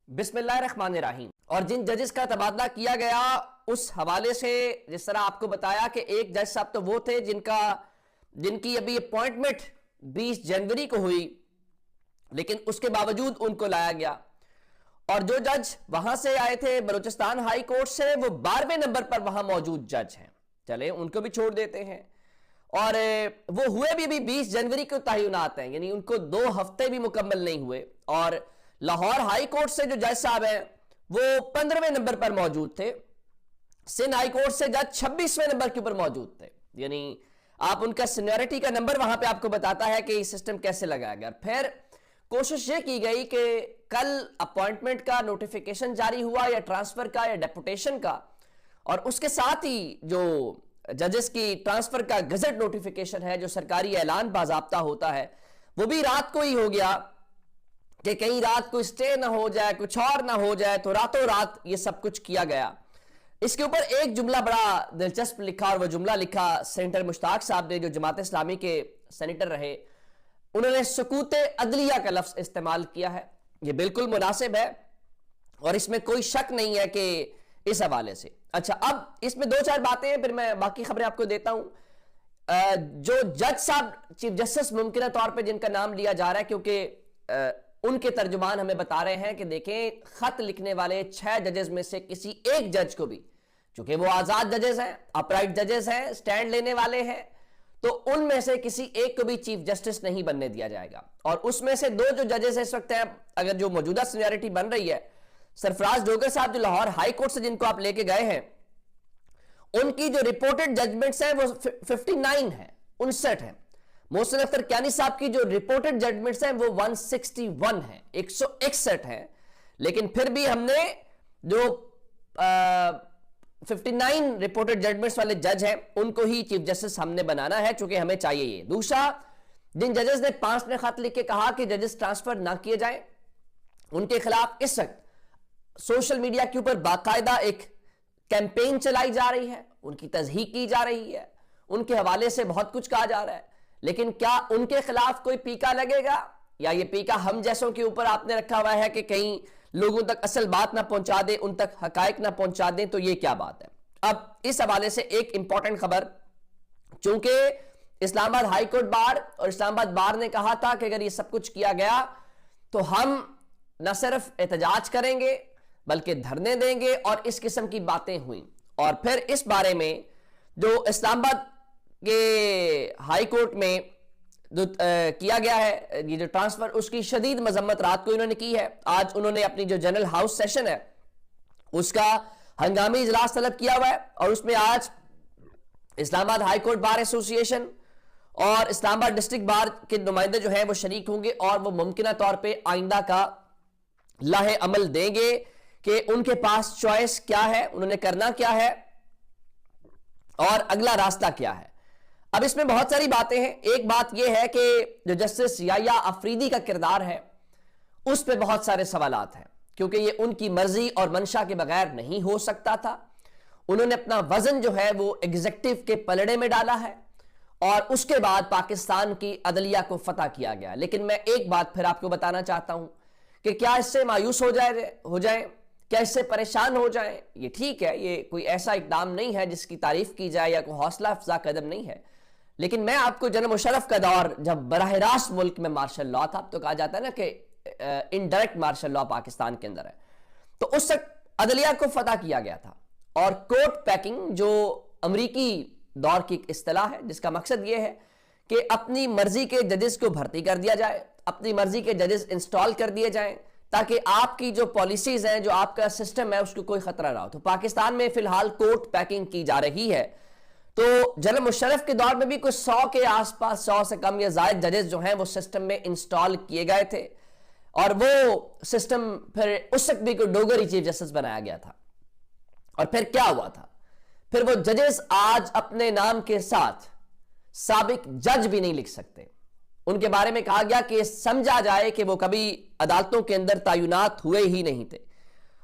بسم اللہ الرحمن الرحیم۔ اور جن ججز کا تبادلہ کیا گیا اس حوالے سے جس طرح آپ کو بتایا کہ ایک جج صاحب تو وہ تھے جن کی ابھی اپوائنٹمنٹ 20 جنوری کو ہوئی، لیکن اس کے باوجود ان کو لایا گیا، اور جو جج وہاں سے آئے تھے بلوچستان ہائی کورٹ سے وہ 12ویں نمبر پر وہاں موجود جج ہیں، چلیں ان کو بھی چھوڑ دیتے ہیں۔ اور وہ ہوئے بھی 20 جنوری کو تعینات ہیں، یعنی ان کو 2 ہفتے بھی مکمل نہیں ہوئے، اور لاہور ہائی کورٹ سے جو جج صاحب ہیں وہ 15ویں نمبر پر موجود تھے، سندھ ہائی کورٹ سے جج 26ویں نمبر کے اوپر موجود تھے، یعنی آپ ان کا سینیورٹی کا نمبر وہاں پہ آپ کو بتاتا ہے کہ یہ سسٹم کیسے لگایا گیا۔ پھر کوشش یہ کی گئی کہ کل اپوائنٹمنٹ کا نوٹیفیکیشن جاری ہوا یا ٹرانسفر کا یا ڈیپوٹیشن کا، اور اس کے ساتھ ہی جو ججز کی ٹرانسفر کا گزٹ نوٹیفیکیشن ہے جو سرکاری اعلان باضابطہ ہوتا ہے وہ بھی رات کو ہی ہو گیا کہ کہیں رات کو اسٹے نہ ہو جائے، کچھ اور نہ ہو جائے، تو راتوں رات یہ سب کچھ کیا گیا۔ اس کے اوپر ایک جملہ بڑا دلچسپ لکھا، اور وہ جملہ لکھا سینیٹر مشتاق صاحب نے جو جماعت اسلامی کے سینیٹر رہے، انہوں نے سکوت عدلیہ کا لفظ استعمال کیا ہے۔ یہ بالکل مناسب ہے اور اس میں کوئی شک نہیں ہے کہ اس حوالے سے اچھا اب اس میں 2-4 باتیں ہیں، پھر میں باقی خبریں آپ کو دیتا ہوں۔ جو جج صاحب چیف جسٹس ممکنہ طور پہ جن کا نام لیا جا رہا ہے، کیونکہ ان کے ترجمان ہمیں بتا رہے ہیں کہ دیکھیں خط لکھنے والے 6 ججز میں سے کسی ایک جج کو بھی، چونکہ وہ آزاد ججز ہیں، اپرائٹ ججز ہیں، سٹینڈ لینے والے ہیں، تو ان میں سے کسی ایک کو بھی چیف جسٹس نہیں بننے دیا جائے گا۔ اور اس میں سے 2 جو ججز اس وقت ہیں، اگر جو موجودہ سینیورٹی بن رہی ہے، سرفراز ڈوگر صاحب جو لاہور ہائی کورٹ سے جن کو آپ لے کے گئے ہیں، ان کی جو رپورٹڈ ججمنٹس ہیں وہ 59 ہیں، 59 ہیں۔ محسن اختر کیانی صاحب کی جو رپورٹڈ ججمنٹس ہیں وہ 161 ہیں، 161 ہیں، لیکن پھر بھی ہم نے جو 59 رپورٹڈ ججمنٹس والے جج ہیں ان کو ہی چیف جسٹس ہم نے بنانا ہے، چونکہ ہمیں چاہیے یہ۔ دوسرا، جن ججز نے 5 نے خط لکھ کے کہا کہ ججز ٹرانسفر نہ کیے جائیں، ان کے خلاف اس وقت سوشل میڈیا کے اوپر باقاعدہ ایک کیمپین چلائی جا رہی ہے، ان کی تصحیح کی جا رہی ہے، ان کے حوالے سے بہت کچھ کہا جا رہا ہے، لیکن کیا ان کے خلاف کوئی پیکا لگے گا، یا یہ پیکا ہم جیسوں کے اوپر آپ نے رکھا ہوا ہے کہ کہیں لوگوں تک اصل بات نہ پہنچا دیں، ان تک حقائق نہ پہنچا دیں؟ تو یہ کیا بات ہے؟ اب اس حوالے سے ایک امپورٹنٹ خبر، چونکہ اسلام آباد ہائی کورٹ بار اور اسلام آباد بار نے کہا تھا کہ اگر یہ سب کچھ کیا گیا تو ہم نہ صرف احتجاج کریں گے بلکہ دھرنے دیں گے، اور اس قسم کی باتیں ہوئیں۔ اور پھر اس بارے میں جو اسلام آباد کے ہائی کورٹ میں جو کیا گیا ہے یہ جو ٹرانسفر، اس کی شدید مذمت رات کو انہوں نے کی ہے۔ آج انہوں نے اپنی جو جنرل ہاؤس سیشن ہے اس کا ہنگامی اجلاس طلب کیا ہوا ہے، اور اس میں آج اسلام آباد ہائی کورٹ بار ایسوسی ایشن اور اسلام آباد ڈسٹرکٹ بار کے نمائندے جو ہیں وہ شریک ہوں گے، اور وہ ممکنہ طور پہ آئندہ کا لاہ عمل دیں گے کہ ان کے پاس چوائس کیا ہے، انہوں نے کرنا کیا ہے اور اگلا راستہ کیا ہے۔ اب اس میں بہت ساری باتیں ہیں۔ ایک بات یہ ہے کہ جو جسٹس یحییٰ آفریدی کا کردار ہے اس پہ بہت سارے سوالات ہیں، کیونکہ یہ ان کی مرضی اور منشا کے بغیر نہیں ہو سکتا تھا۔ انہوں نے اپنا وزن جو ہے وہ ایگزیکٹو کے پلڑے میں ڈالا ہے، اور اس کے بعد پاکستان کی عدلیہ کو فتح کیا گیا۔ لیکن میں ایک بات پھر آپ کو بتانا چاہتا ہوں کہ کیا اس سے مایوس ہو جائیں، کیا اس سے پریشان ہو جائیں؟ یہ ٹھیک ہے، یہ کوئی ایسا اقدام نہیں ہے جس کی تعریف کی جائے یا کوئی حوصلہ افزا قدم نہیں ہے، لیکن میں آپ کو جنرل مشرف کا دور جب براہ راست ملک میں مارشل لاء تھا، تو کہا جاتا ہے نا کہ انڈائریکٹ مارشل لاء پاکستان کے اندر ہے، تو اس وقت عدلیہ کو فتح کیا گیا تھا، اور کورٹ پیکنگ جو امریکی دور کی اصطلاح ہے جس کا مقصد یہ ہے کہ اپنی مرضی کے ججز کو بھرتی کر دیا جائے، اپنی مرضی کے ججز انسٹال کر دیے جائیں، تاکہ آپ کی جو پالیسیز ہیں، جو آپ کا سسٹم ہے، اس کو کوئی خطرہ نہ ہو۔ تو پاکستان میں فی الحال کورٹ پیکنگ کی جا رہی ہے، تو جنرل مشرف کے دور میں بھی کوئی 100 کے آس پاس، 100 سے کم یا زائد ججز جو ہیں وہ سسٹم میں انسٹال کیے گئے تھے، اور وہ سسٹم پھر اس وقت بھی کوئی ڈوگر ہی چیف جسٹس بنایا گیا تھا۔ اور پھر کیا ہوا تھا؟ پھر وہ ججز آج اپنے نام کے ساتھ سابق جج بھی نہیں لکھ سکتے۔ ان کے بارے میں کہا گیا کہ سمجھا جائے کہ وہ کبھی عدالتوں کے اندر تعینات ہوئے ہی نہیں تھے،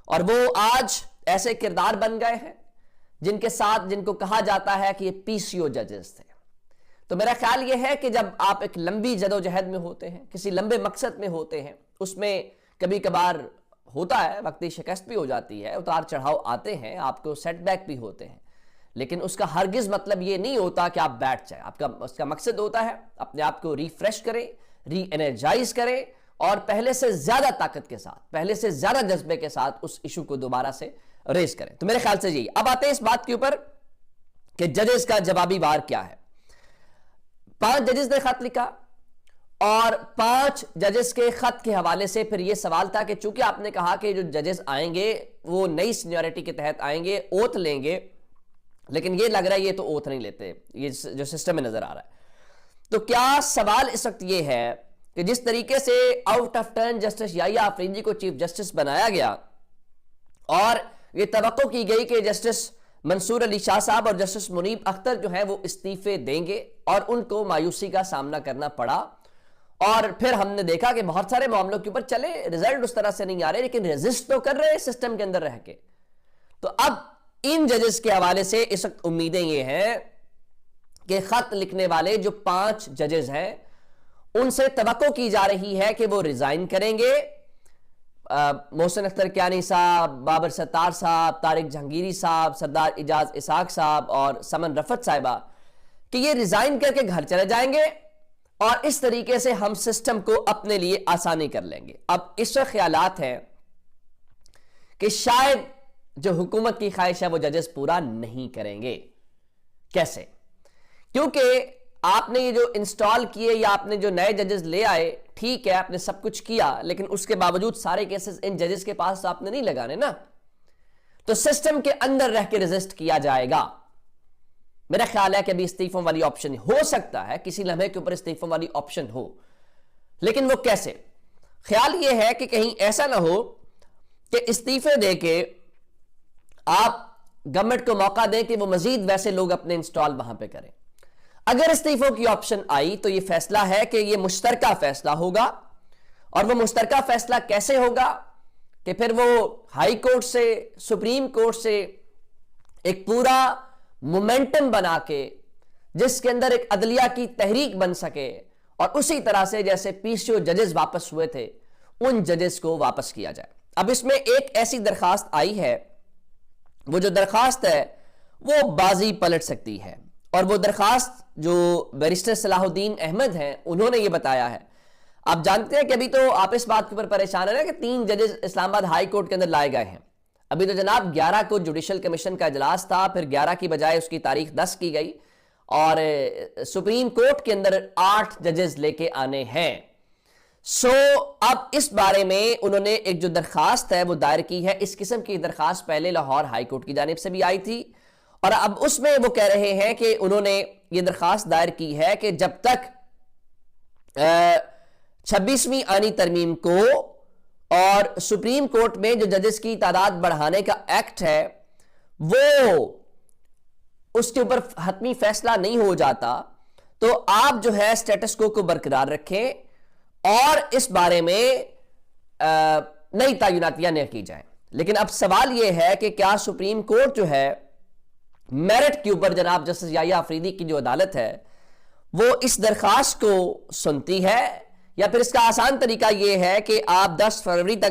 اور وہ آج ایسے کردار بن گئے ہیں جن کے ساتھ جن کو کہا جاتا ہے کہ یہ پی سی او ججز تھے۔ تو میرا خیال یہ ہے کہ جب آپ ایک لمبی جدوجہد میں ہوتے ہیں، کسی لمبے مقصد میں ہوتے ہیں، اس میں کبھی کبھار ہوتا ہے، وقتی شکست بھی ہو جاتی ہے، اتار چڑھاؤ آتے ہیں، آپ کو سیٹ بیک بھی ہوتے ہیں، لیکن اس کا ہرگز مطلب یہ نہیں ہوتا کہ آپ بیٹھ جائیں۔ اس کا مقصد ہوتا ہے اپنے آپ کو ریفریش کریں، ری انرجائز کریں، اور پہلے سے زیادہ طاقت کے ساتھ، پہلے سے زیادہ جذبے کے ساتھ اس ایشو کو دوبارہ سے ریز کریں۔ تو میرے خیال سے یہی۔ اب آتے ہیں اس بات کے اوپر کہ ججز کا جوابی وار کیا ہے۔ 5 ججز نے خط لکھا، اور 5 ججز کے خط کے حوالے سے پھر یہ سوال تھا کہ چونکہ آپ نے کہا کہ جو ججز آئیں گے وہ نئی سینیورٹی کے تحت آئیں گے، اوتھ لیں گے، لیکن یہ لگ رہا ہے یہ تو اوتھ نہیں لیتے، یہ جو سسٹم میں نظر آ رہا ہے۔ تو کیا سوال اس وقت یہ ہے کہ جس طریقے سے آؤٹ آف ٹرن جسٹس یحییٰ آفریدی کو چیف جسٹس بنایا گیا، اور یہ توقع کی گئی کہ جسٹس منصور علی شاہ صاحب اور جسٹس منیب اختر جو ہیں وہ استعفے دیں گے، اور ان کو مایوسی کا سامنا کرنا پڑا، اور پھر ہم نے دیکھا کہ بہت سارے معاملوں کے اوپر چلے رزلٹ اس طرح سے نہیں آ رہے، لیکن ریزسٹ تو کر رہے سسٹم کے اندر رہ کے۔ تو اب ان ججز کے حوالے سے اس وقت امیدیں یہ ہیں کہ خط لکھنے والے جو 5 ججز ہیں ان سے توقع کی جا رہی ہے کہ وہ ریزائن کریں گے۔ محسن اختر کیانی صاحب، بابر ستار صاحب، طارق جہانگیری صاحب، سردار اعجاز اسحاق صاحب اور سمن رفعت صاحبہ، کہ یہ ریزائن کر کے گھر چلے جائیں گے، اور اس طریقے سے ہم سسٹم کو اپنے لیے آسانی کر لیں گے۔ اب اس وقت خیالات ہیں کہ شاید جو حکومت کی خواہش ہے وہ ججز پورا نہیں کریں گے۔ کیسے؟ کیونکہ آپ نے یہ جو انسٹال کیے یا آپ نے جو نئے ججز لے آئے، ٹھیک ہے آپ نے سب کچھ کیا، لیکن اس کے باوجود سارے کیسز ان ججز کے پاس آپ نے نہیں لگانے نا، تو سسٹم کے اندر رہ کے ریزسٹ کیا جائے گا۔ میرا خیال ہے کہ ابھی استعفوں والی آپشن ہو سکتا ہے، کسی لمحے کے اوپر استعفوں والی آپشن ہو، لیکن وہ کیسے؟ خیال یہ ہے کہ کہیں ایسا نہ ہو کہ استعفے دے کے آپ گورنمنٹ کو موقع دیں کہ وہ مزید ویسے لوگ اپنے انسٹال وہاں پہ کریں۔ اگر استعفوں کی آپشن آئی تو یہ فیصلہ ہے کہ یہ مشترکہ فیصلہ ہوگا، اور وہ مشترکہ فیصلہ کیسے ہوگا کہ پھر وہ ہائی کورٹ سے، سپریم کورٹ سے ایک پورا مومنٹم بنا کے جس کے اندر ایک عدلیہ کی تحریک بن سکے، اور اسی طرح سے جیسے پی سی او ججز واپس ہوئے تھے ان ججز کو واپس کیا جائے۔ اب اس میں ایک ایسی درخواست آئی ہے، وہ جو درخواست ہے وہ بازی پلٹ سکتی ہے، اور وہ درخواست جو بیرسٹر صلاح الدین احمد ہیں انہوں نے یہ بتایا ہے۔ آپ جانتے ہیں کہ ابھی تو آپ اس بات کے اوپر پریشان ہیں نا کہ 3 ججز اسلام آباد ہائی کورٹ کے اندر لائے گئے ہیں۔ ابھی تو جناب 11 کو جوڈیشل کمیشن کا اجلاس تھا، پھر 11 کی بجائے اس کی تاریخ 10 کی گئی، اور سپریم کورٹ کے اندر 8 ججز لے کے آنے ہیں۔ اب اس بارے میں انہوں نے ایک جو درخواست ہے وہ دائر کی ہے۔ اس قسم کی درخواست پہلے لاہور ہائی کورٹ کی جانب سے بھی آئی تھی، اور اب اس میں وہ کہہ رہے ہیں کہ انہوں نے یہ درخواست دائر کی ہے کہ جب تک 26ویں آئینی ترمیم کو اور سپریم کورٹ میں جو ججز کی تعداد بڑھانے کا ایکٹ ہے وہ اس کے اوپر حتمی فیصلہ نہیں ہو جاتا، تو آپ جو ہے سٹیٹس کو برقرار رکھیں اور اس بارے میں نئی تعیناتیاں نہ کی جائیں۔ لیکن اب سوال یہ ہے کہ کیا سپریم کورٹ جو ہے میرٹ کے اوپر جناب جسٹس یحییٰ آفریدی کی جو عدالت ہے وہ اس درخواست کو سنتی ہے، یا پھر اس کا آسان طریقہ یہ ہے کہ آپ 10 فروری تک